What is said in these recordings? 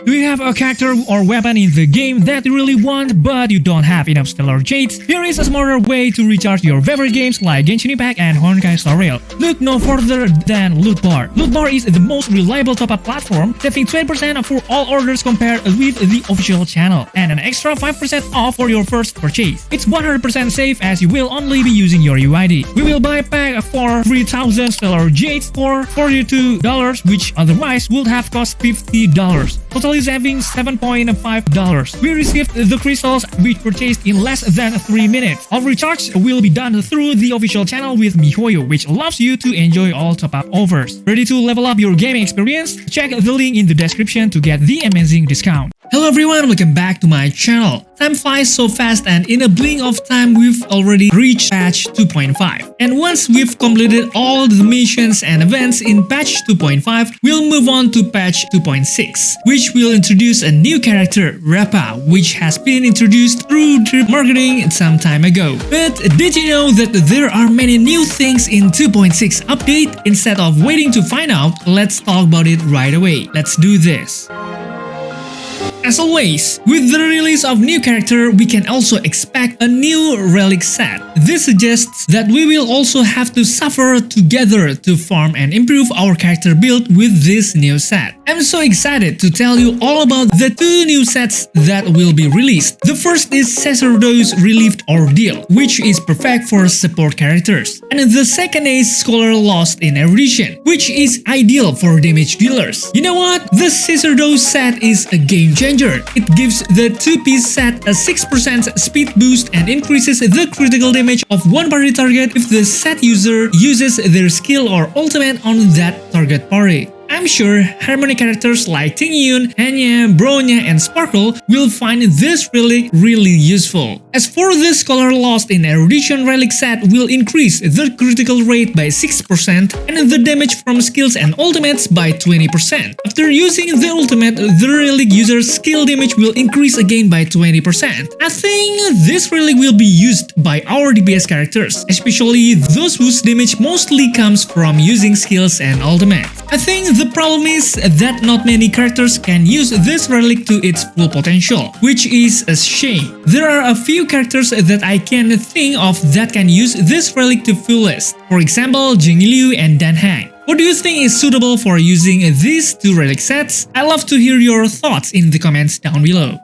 Do you have a character or weapon in the game that you really want but you don't have enough stellar jades? Here is a smarter way to recharge your favorite games like Genshin Impact and Honkai Star Rail. Look no further than Loot Bar. Loot Bar is the most reliable top-up platform, saving 20% for all orders compared with the official channel, and an extra 5% off for your first purchase. It's 100% safe as you will only be using your UID. We will buy a pack for 3,000 stellar jades for $42, which otherwise would have cost $50. Totally saving $7.5. We received the crystals we purchased in less than 3 minutes. All recharge will be done through the official channel with MiHoYo, which allows you to enjoy all top-up offers. Ready to level up your gaming experience? Check the link in the description to get the amazing discount. Hello everyone, welcome back to my channel. Time flies so fast and in a blink of time we've already reached patch 2.5. And once we've completed all the missions and events in patch 2.5, we'll move on to patch 2.6, which will introduce a new character, Rappa, which has been introduced through drip marketing some time ago. But did you know that there are many new things in 2.6 update? Instead of waiting to find out, let's talk about it right away. Let's do this. As always, with the release of new character, we can also expect a new relic set. This suggests that we will also have to suffer together to farm and improve our character build with this new set. I'm so excited to tell you all about the two new sets that will be released. The first is Sacerdote's Relieved Ordeal, which is perfect for support characters. And the second is Scholar Lost in Erudition, which is ideal for damage dealers. You know what? The Sacerdote set is a game changer. It gives the 2-piece set a 6% speed boost and increases the critical damage of one party target if the set user uses their skill or ultimate on that target party. I'm sure Harmony characters like Tingyun, Hanya, Bronya, and Sparkle will find this relic really useful. As for the Scholar Lost in Erudition relic set will increase the critical rate by 6% and the damage from skills and ultimates by 20%. After using the ultimate, the relic user's skill damage will increase again by 20%. I think this relic will be used by our DPS characters, especially those whose damage mostly comes from using skills and ultimates. I think the problem is that not many characters can use this relic to its full potential, which is a shame. There are a few characters that I can think of that can use this relic to fullest. For example, Jingliu and Danhang. What do you think is suitable for using these two relic sets? I'd love to hear your thoughts in the comments down below.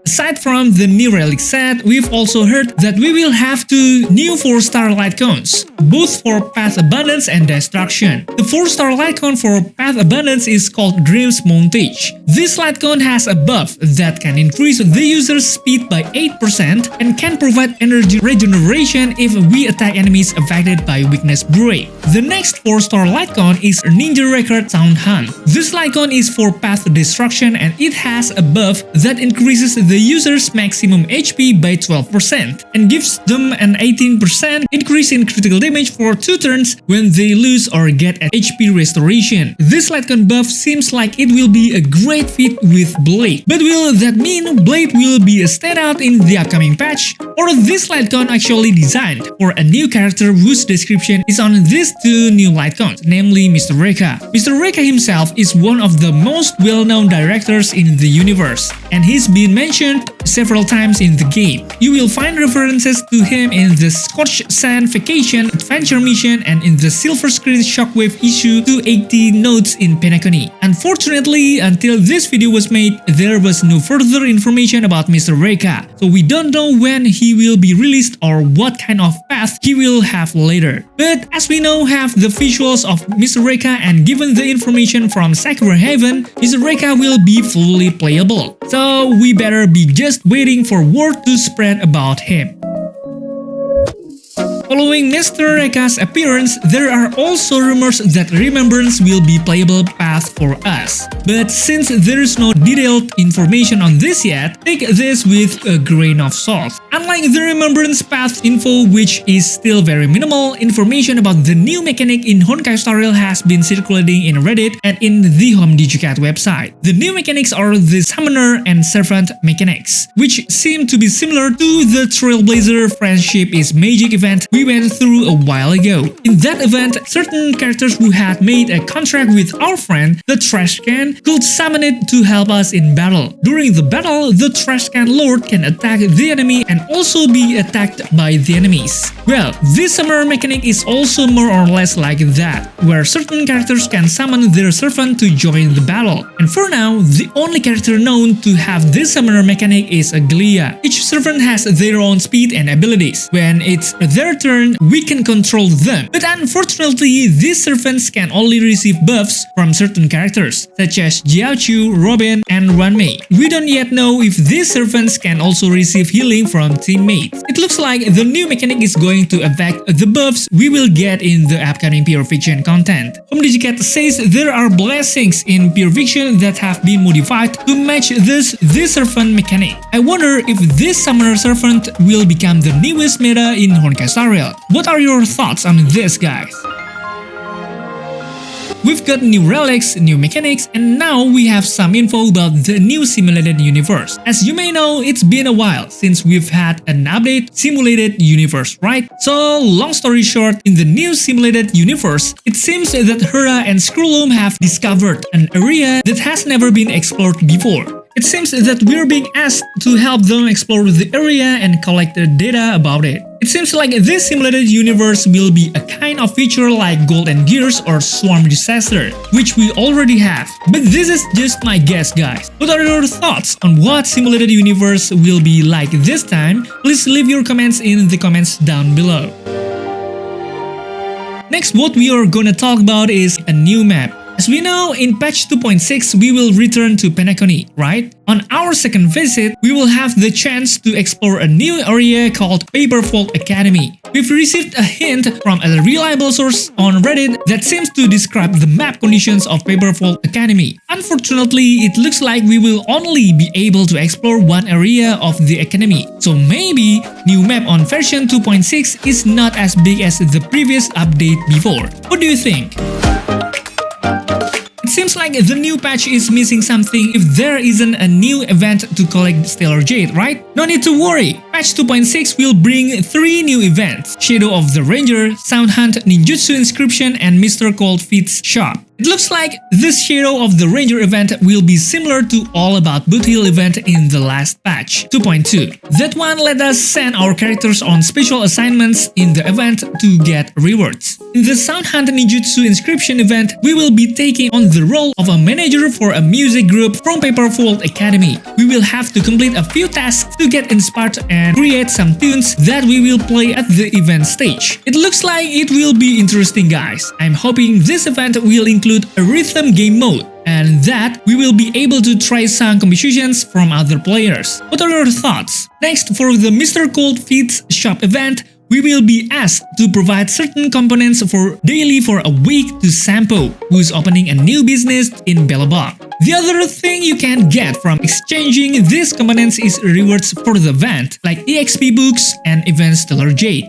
Aside from the new relic set, we've also heard that we will have two new 4-star light cones, both for Path Abundance and Destruction. The 4-star light cone for Path Abundance is called Dreams Montage. This light cone has a buff that can increase the user's speed by 8% and can provide energy regeneration if we attack enemies affected by weakness break. The next 4-star light cone is Ninja Record Sound Hunt. This light cone is for Path Destruction and it has a buff that increases the user's maximum HP by 12% and gives them an 18% increase in critical damage for 2 turns when they lose or get an HP restoration. This lightcon buff seems like it will be a great fit with Blade. But will that mean Blade will be a standout in the upcoming patch? Or this lightcon actually designed for a new character whose description is on these two new lightcons, namely Mr. Reka. Mr. Reka himself is one of the most well-known directors in the universe, and he's been mentioned several times in the game. You will find references to him in the Scorched Sand Vacation Adventure Mission and in the Silver Screen Shockwave issue 280 notes in Penacony. Unfortunately, until this video was made, there was no further information about Mr. Reka, so we don't know when he will be released or what kind of path he will have later. But as we now have the visuals of Mr. Reka and given the information from Sakura Haven, Mr. Reka will be fully playable. So we better be just waiting for word to spread about him. Following Mr. Reka's appearance, there are also rumors that Remembrance will be playable path for us. But since there is no detailed information on this yet, take this with a grain of salt. Unlike the Remembrance Path info, which is still very minimal, information about the new mechanic in Honkai Star Rail has been circulating in Reddit and in the Home Digicat website. The new mechanics are the Summoner and Servant mechanics, which seem to be similar to the Trailblazer Friendship is Magic event we went through a while ago. In that event, certain characters who had made a contract with our friend, the Trash Can, could summon it to help us in battle. During the battle, the Trash Can Lord can attack the enemy and also be attacked by the enemies. Well, this summoner mechanic is also more or less like that, where certain characters can summon their servant to join the battle. And for now, the only character known to have this summoner mechanic is Aglia. Each servant has their own speed and abilities. When it's their turn, we can control them. But unfortunately, these servants can only receive buffs from certain characters, such as Jiaochu, Robin, and Ruanmei. We don't yet know if these servants can also receive healing from teammates. It looks like the new mechanic is going to affect the buffs we will get in the upcoming Pure Fiction content. Home Digicat says there are blessings in Pure Fiction that have been modified to match this servant mechanic. I wonder if this summoner servant will become the newest meta in Honkai Star Rail. What are your thoughts on this, guys? We've got new relics, new mechanics, and now we have some info about the new simulated universe. As you may know, it's been a while since we've had an update simulated universe, right? So, long story short, in the new simulated universe, it seems that Hera and Skrulum have discovered an area that has never been explored before. It seems that we're being asked to help them explore the area and collect the data about it. It seems like this simulated universe will be a kind of feature like Golden Gears or Swarm Disaster, which we already have. But this is just my guess, guys. What are your thoughts on what simulated universe will be like this time? Please leave your comments in the comments down below. Next, what we are gonna talk about is a new map. As we know, in patch 2.6, we will return to Penacony, right? On our second visit, we will have the chance to explore a new area called Paperfold Academy. We've received a hint from a reliable source on Reddit that seems to describe the map conditions of Paperfold Academy. Unfortunately, it looks like we will only be able to explore one area of the academy. So maybe new map on version 2.6 is not as big as the previous update before. What do you think? It seems like the new patch is missing something if there isn't a new event to collect Stellar Jade, right? No need to worry, patch 2.6 will bring 3 new events: Shadow of the Ranger, Sound Hunt, Ninjutsu Inscription, and Mr. Cold Feet's Shop. It looks like this Shadow of the Ranger event will be similar to All About Boot Hill event in the last patch, 2.2. That one let us send our characters on special assignments in the event to get rewards. In the Sound Hunt Ninjutsu Inscription event, we will be taking on the role of a manager for a music group from Paperfold Academy. We will have to complete a few tasks to get inspired and create some tunes that we will play at the event stage. It looks like it will be interesting, guys. I'm hoping this event will include a rhythm game mode, and that we will be able to try song compositions from other players. What are your thoughts? Next, for the Mr. Cold Feet's Shop event, we will be asked to provide certain components daily for a week to Sampo, who is opening a new business in Belobog. The other thing you can get from exchanging these components is rewards for the event, like EXP books and event Stellar Jade.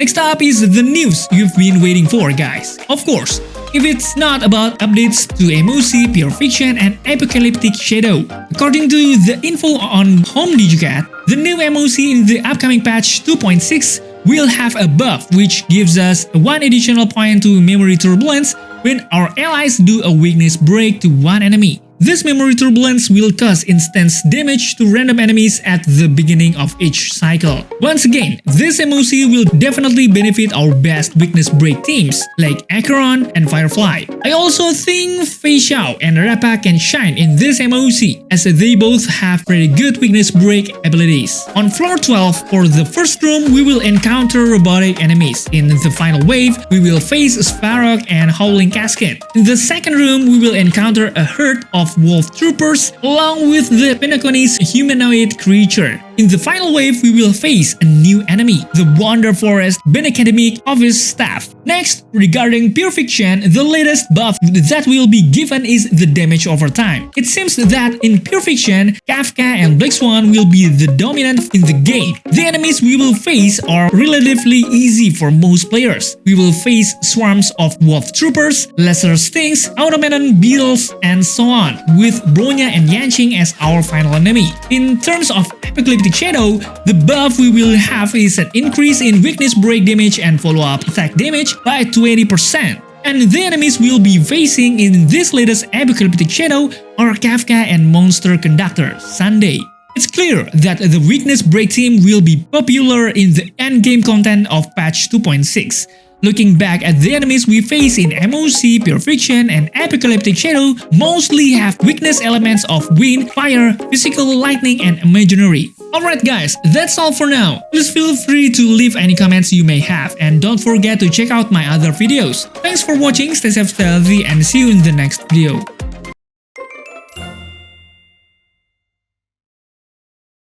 Next up is the news you've been waiting for, guys. Of course, if it's not about updates to MOC, Pure Fiction, and Apocalyptic Shadow. According to the info on Home Digicat, the new MOC in the upcoming patch 2.6 will have a buff which gives us 1 additional point to Memory Turbulence when our allies do a weakness break to one enemy. This Memory Turbulence will cause instant damage to random enemies at the beginning of each cycle. Once again, this MOC will definitely benefit our best weakness break teams like Acheron and Firefly. I also think Fei Xiao and Rappa can shine in this MOC as they both have pretty good weakness break abilities. On floor 12, for the first room, we will encounter robotic enemies. In the final wave, we will face Svarog and Howling Cascade. In the second room, we will encounter a herd of wolf troopers along with the Penacony's humanoid creature. In the final wave, we will face a new enemy, the Wonder Forest Benacademic Office Staff. Next, regarding Pure Fiction, the latest buff that will be given is the damage over time. It seems that in Pure Fiction, Kafka and Black Swan will be the dominant in the game. The enemies we will face are relatively easy for most players. We will face swarms of wolf troopers, lesser stings, automaton beetles, and so on, with Bronya and Yanqing as our final enemy. In terms of Apocalyptic Shadow, the buff we will have is an increase in weakness break damage and follow-up attack damage by 20%. And the enemies we'll be facing in this latest Apocalyptic Shadow are Kafka and Monster Conductor Sunday. It's clear that the weakness break team will be popular in the endgame content of patch 2.6. Looking back at the enemies we face in MOC, Pure Fiction, and Apocalyptic Shadow mostly have weakness elements of wind, fire, physical, lightning, and imaginary. Alright guys, that's all for now. Please feel free to leave any comments you may have, and don't forget to check out my other videos. Thanks for watching, stay safe, stay healthy, and see you in the next video.